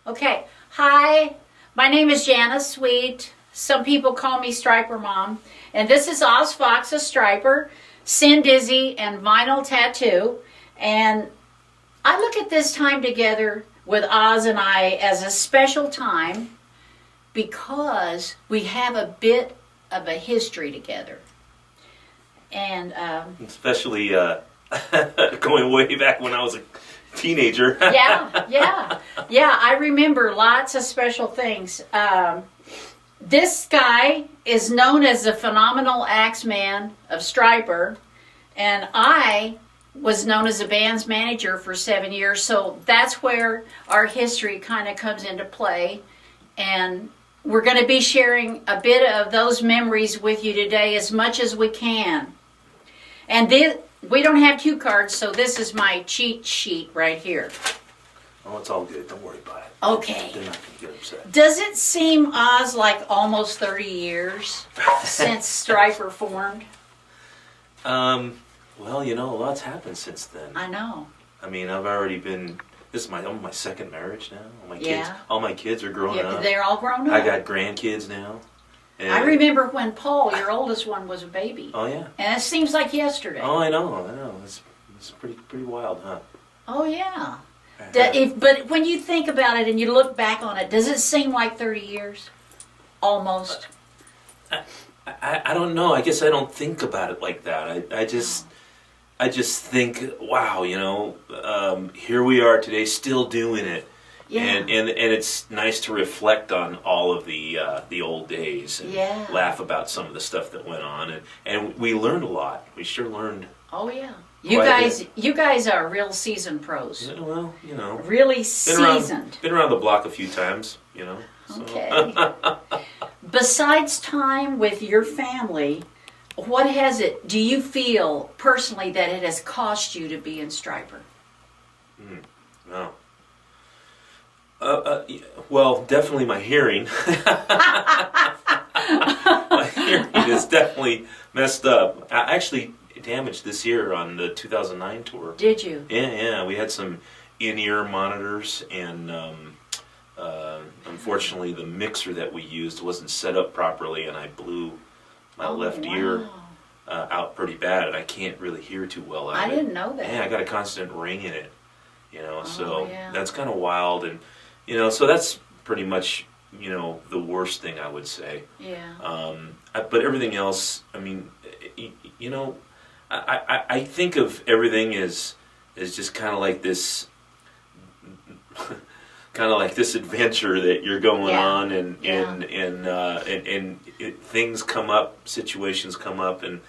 Okay. Hi, my name is Janice Sweet. Some people call me Strypermom. And this is Oz Fox, a striper, Sin Dizzy, and Vinyl Tattoo. And I look at this time together with Oz and I as a special time because we have a bit of a history together. And Especially going way back when I was a teenager. yeah. I remember lots of special things. This guy is known as the phenomenal axeman of Stryper, and I was known as the band's manager for 7 years. So that's where our history kind of comes into play, and we're going to be sharing a bit of those memories with you today as much as we can. And we don't have cue cards, so this is my cheat sheet right here. Oh, it's all good. Don't worry about it. Okay. They're not going to get upset. Does it seem, Oz, like almost 30 years since Stryper formed? Well, a lot's happened since then. I know. I mean, I've already been. This is my second marriage now. Yeah. All my kids are grown up. They're all grown up. I got grandkids now. And I remember when Paul, your oldest one, was a baby. Oh yeah. And it seems like yesterday. Oh, I know. It's pretty wild, huh? Oh yeah. But when you think about it and you look back on it, does it seem like 30 years? Almost. I don't know. I guess I don't think about it like that. I just think, wow, here we are today, still doing it. Yeah. And it's nice to reflect on all of the old days and laugh about some of the stuff that went on, and we learned a lot. We sure learned. Oh yeah. You guys are real seasoned pros. Yeah, well, Really seasoned. Been around the block a few times, So. Okay. Besides time with your family, do you feel personally that it has cost you to be in Stryper? No. Well, definitely my hearing. My hearing is definitely messed up. I actually damaged this year on the 2009 tour. Did you? Yeah. We had some in-ear monitors, and unfortunately the mixer that we used wasn't set up properly, and I blew my left ear out pretty bad, and I can't really hear too well out of it. I didn't know that. Yeah, I got a constant ring in it, so that's kind of wild, and so that's pretty much the worst thing I would say. Yeah. But everything else, I mean, I think of everything as just kind of like this. Kind of like this adventure that you're going on, and things come up, situations come up, and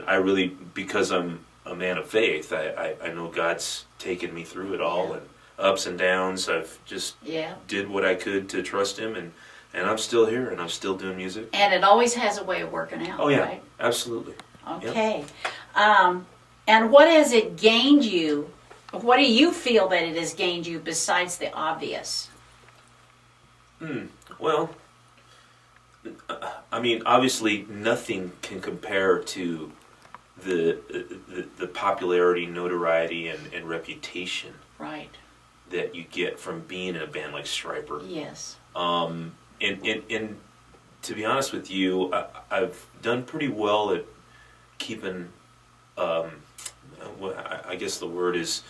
I really, because I'm a man of faith, I know God's taken me through it all, and ups and downs. I've just did what I could to trust Him, and I'm still here, and I'm still doing music. And it always has a way of working out. Oh yeah, right? Absolutely. Okay. Yep. And what has it gained you? What do you feel that it has gained you besides the obvious? Well, I mean, obviously, nothing can compare to the popularity, notoriety, and reputation that you get from being in a band like Stryper. Yes. And to be honest with you, I've done pretty well at keeping. I guess the word is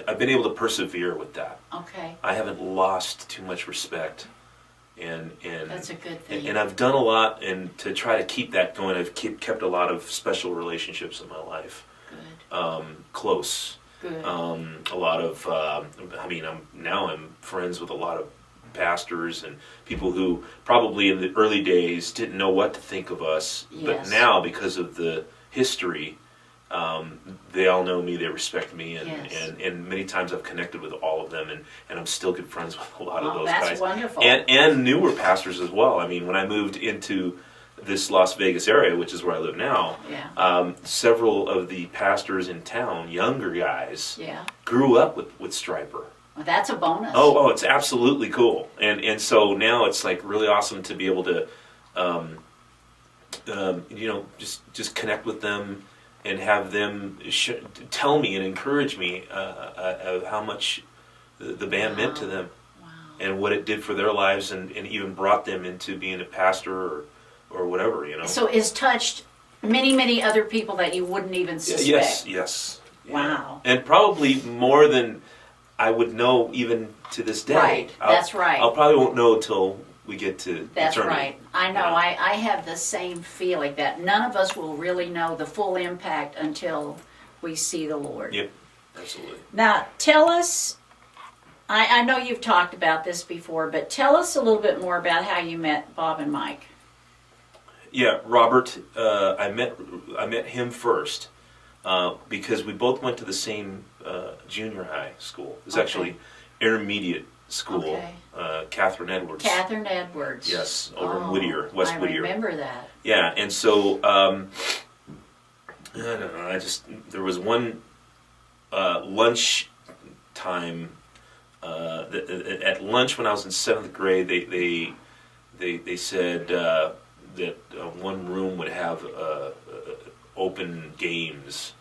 I've been able to persevere with that. Okay. I haven't lost too much respect, and that's a good thing. And I've done a lot, and to try to keep that going, I've kept a lot of special relationships in my life. Good. Close. Good. A lot of. I'm friends with a lot of pastors and people who probably in the early days didn't know what to think of us, but now because of the history, they all know me, they respect me, and many times I've connected with all of them, and I'm still good friends with a lot of those guys. That's wonderful. And newer pastors as well. I mean, when I moved into this Las Vegas area, which is where I live now, several of the pastors in town, younger guys, grew up with Stryper. Well, that's a bonus. Oh, it's absolutely cool, and so now it's like really awesome to be able to, just connect with them and have them tell me and encourage me of how much the band meant to them, and what it did for their lives, and even brought them into being a pastor or whatever, you know. So it's touched many other people that you wouldn't even suspect. Yes. Wow. And probably more than I would know even to this day. Right, that's right. I'll probably won't know until we get to That's eternity. right. I know. Yeah. I have the same feeling that none of us will really know the full impact until we see the Lord. Yep, absolutely. Now, tell us, I know you've talked about this before, but tell us a little bit more about how you met Bob and Mike. Yeah, Robert, I met him first because we both went to the same junior high school. It was actually intermediate school, Catherine Edwards. Catherine Edwards. Yes, over in Whittier, West Whittier. I remember that. Yeah, and so, I don't know, there was one lunch time, at lunch when I was in 7th grade, they said that one room would have open games,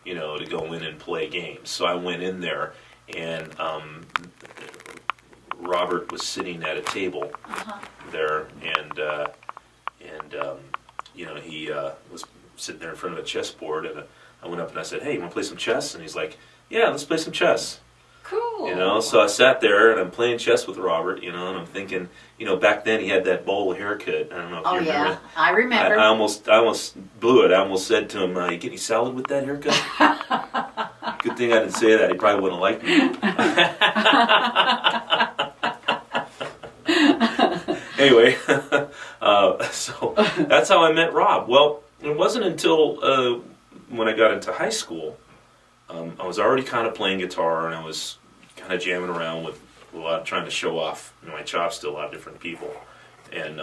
you know, to go in and play games. So I went in there, and Robert was sitting at a table there, and you know, he was sitting there in front of a chessboard, and I went up and I said, "Hey, you want to play some chess?" And he's like, "Yeah, let's play some chess." Cool. You know, so I sat there and I'm playing chess with Robert, you know, and I'm thinking, you know, back then he had that bowl haircut. I don't know if you remember. Yeah, I remember. I almost blew it. I almost said to him, "You get any salad with that haircut?" Good thing I didn't say that. He probably wouldn't like me. Anyway, so that's how I met Rob. Well, it wasn't until when I got into high school, I was already kind of playing guitar, and I was kind of jamming around with a lot, trying to show off my chops to a lot of different people. And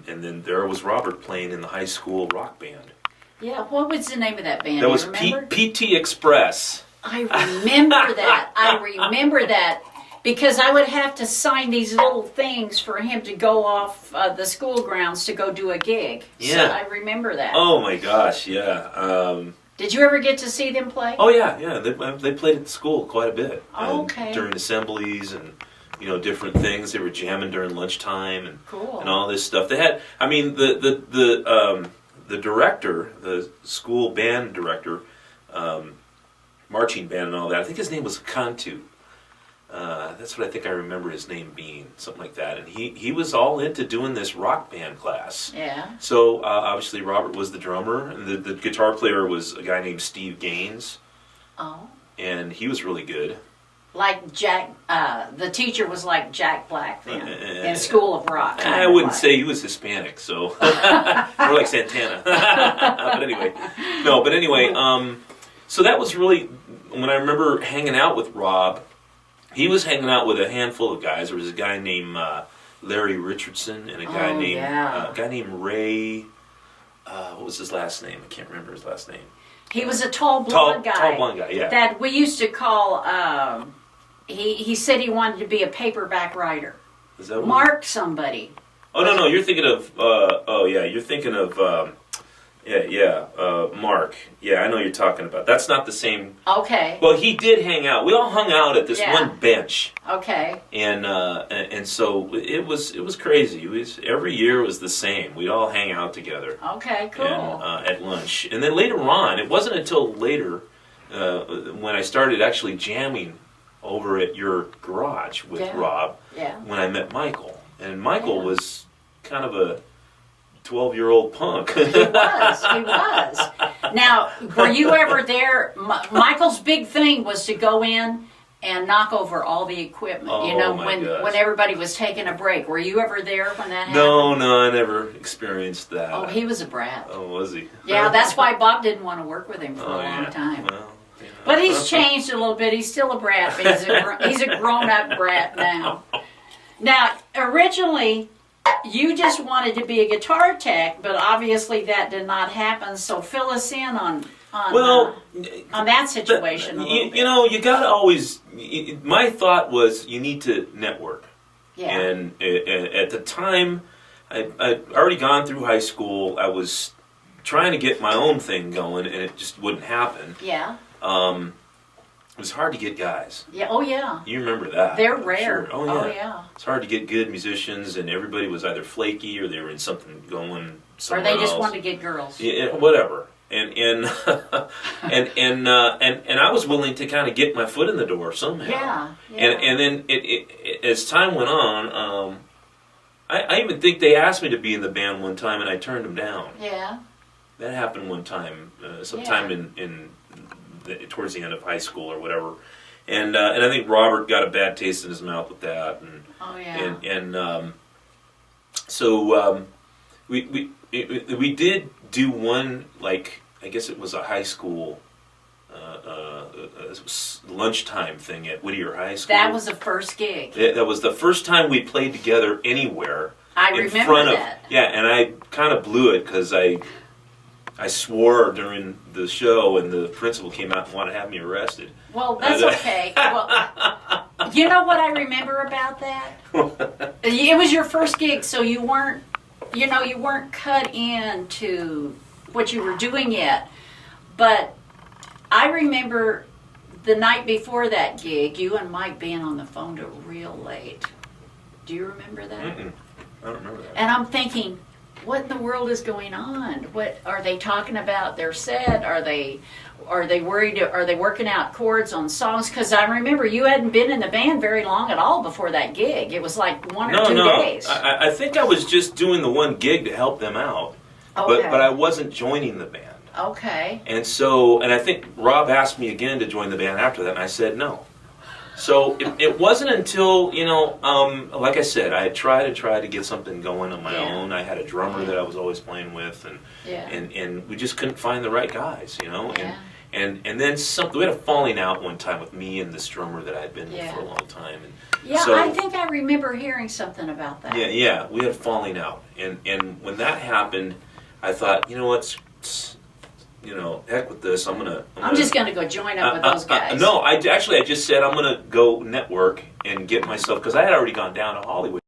then there was Robert playing in the high school rock band. Yeah, what was the name of that band? That was PT Express. I remember that. I remember that. Because I would have to sign these little things for him to go off the school grounds to go do a gig. Yeah. So I remember that. Oh my gosh, yeah. Did you ever get to see them play? Oh yeah. They played at the school quite a bit. Oh, okay. During assemblies and, you know, different things. They were jamming during lunchtime and cool. And all this stuff. They had, I mean, the director, the school band director, marching band and all that. I think his name was Cantu. That's what I think I remember his name being, something like that. And he was all into doing this rock band class. Yeah. So obviously Robert was the drummer, and the guitar player was a guy named Steve Gaines. Oh. And he was really good. Like Jack, the teacher was like Jack Black then, in School of Rock. I wouldn't say he was Hispanic, so more like Santana. But anyway, so that was really when I remember hanging out with Rob. He was hanging out with a handful of guys. There was a guy named Larry Richardson and a guy named Ray. What was his last name? I can't remember his last name. He was a tall blonde guy. Tall blonde guy, yeah. That we used to call. He said he wanted to be a paperback writer. Is that Mark somebody? Oh no, you're thinking of. You're thinking of. Mark. Yeah, I know you're talking about. That's not the same. Okay. Well, he did hang out. We all hung out at this one bench. Okay. And so it was crazy. It was every year was the same. We'd all hang out together. Okay, cool. And, at lunch, and then later on, it wasn't until later when I started actually jamming over at your garage with Rob. Yeah. When I met Michael, and Michael was kind of a 12-year-old punk. He was. Now, were you ever there? Michael's big thing was to go in and knock over all the equipment. When everybody was taking a break. Were you ever there when that happened? No, I never experienced that. Oh, he was a brat. Oh, was he? Yeah, that's why Bob didn't want to work with him for a long time. Well, but he's changed a little bit. He's still a brat, but he's a grown-up brat now. Now, originally, you just wanted to be a guitar tech, but obviously that did not happen. So fill us in on that situation a little bit. You know, you got to always. My thought was you need to network. Yeah. And at the time, I'd already gone through high school. I was trying to get my own thing going, and it just wouldn't happen. Yeah. It was hard to get guys. Yeah. Oh, yeah. You remember that? They're I'm rare. Sure. Oh, yeah. Oh, yeah. It's hard to get good musicians, and everybody was either flaky or they were in something going somewhere Or they just else. wanted to get girls. Yeah, whatever. And and I was willing to kind of get my foot in the door somehow. Yeah. And then it as time went on, I even think they asked me to be in the band one time, and I turned them down. Yeah. That happened one time, sometime in towards the end of high school or whatever, and I think Robert got a bad taste in his mouth with that, and Oh, yeah. so we did do one, like, I guess it was a high school lunchtime thing at Whittier High School. That was the first gig. That was the first time we played together anywhere. I in remember front that. Of, yeah, and I kind of blew it because I swore during the show, and the principal came out and wanted to have me arrested. Well, that's okay. Well, you know what I remember about that? It was your first gig, so you weren't cut into what you were doing yet. But I remember the night before that gig, you and Mike being on the phone till real late. Do you remember that? Mm-mm. I don't remember that. And I'm thinking, what in the world is going on? What are they talking about their set? Are they worried? Are they working out chords on songs? Because I remember you hadn't been in the band very long at all before that gig. It was like 1 or 2 days. I think I was just doing the one gig to help them out, Okay. but I wasn't joining the band. Okay. And I think Rob asked me again to join the band after that, and I said no. So it wasn't until, like I said, I had tried to get something going on my own. I had a drummer that I was always playing with, and we just couldn't find the right guys, Yeah. And then we had a falling out one time with me and this drummer that I had been with for a long time. And Yeah, so, I think I remember hearing something about that. Yeah, we had a falling out, and when that happened, I thought, heck with this. I'm just gonna go join up with those guys. No, I just said I'm gonna go network and get myself, because I had already gone down to Hollywood.